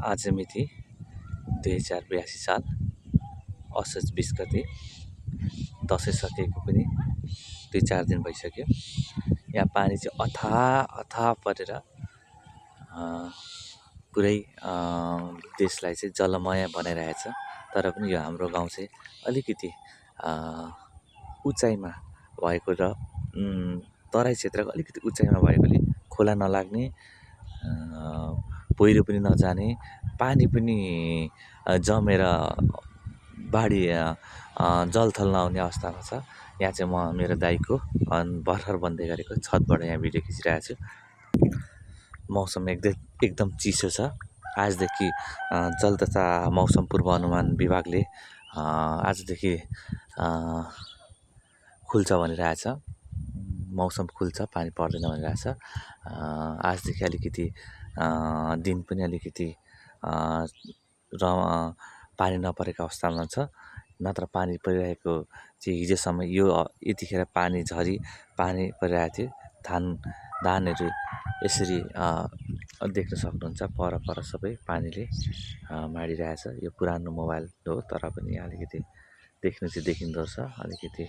आज मिति 2082 साल असोज 20 गते दसैँ सकेको पनि 2-4 दिन भइसक्यो। यहाँ पानी चाहिँ अथाह परेर पुरै देशलाई चाहिँ जलमय बनाइरहेछ। तर पनि यो हाम्रो गाउँ चाहिँ अलिकति उचाइमा भएको र तराई क्षेत्रको अलिकति उचाइमा भएकोले खोला नलाग्ने, पहिरो पनि नजाने, पानी पनि जमेर बाढी जलथल नहुने अवस्थामा छ। यहाँ चाहिँ म मेरो दाइको भर्खर बन्दै गरेको छतबाट यहाँ भिडियो खिचिरहेको छु। मौसम एकदम चिसो छ। आजदेखि जल तथा मौसम पूर्वानुमान विभागले आजदेखि खुल्छ भनिरहेछ। मौसम खुल्छ, पानी पर्दैन भनिरहेछ। आजदेखि अलिकति दिन पनि अलिकति पानी नपरेको अवस्थामा छ। नत्र पानी परिरहेको चाहिँ हिजोसम्म यतिखेर पानी झरी पानी परिरहेको थियो। धानहरू यसरी देख्न सक्नुहुन्छ, पर सबै पानीले माडिरहेछ। यो पुरानो मोबाइल हो, तर पनि अलिकति देख्नु चाहिँ देखिँदो रहेछ। अलिकति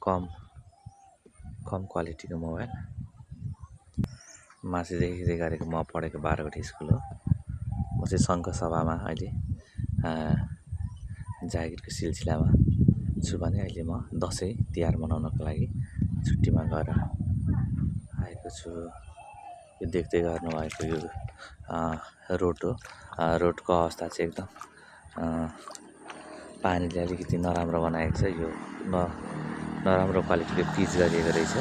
कम क्वालिटीको मोबाइल। माथि देख्दै गरेको म पढेको 12 स्कुल हो। म चाहिँ सङ्घ सभामा अहिले जागिरको सिलसिलामा छु भने अहिले म दसैँ तिहार मनाउनको लागि छुट्टीमा गएर आएको छु। यो देख्दै गर्नुभएको यो रोड हो। रोडको अवस्था चाहिँ एकदम पानीले अलिकति नराम्रो बनाएको छ। यो नराम्रो क्वालिटीको पिच गरिएको रहेछ।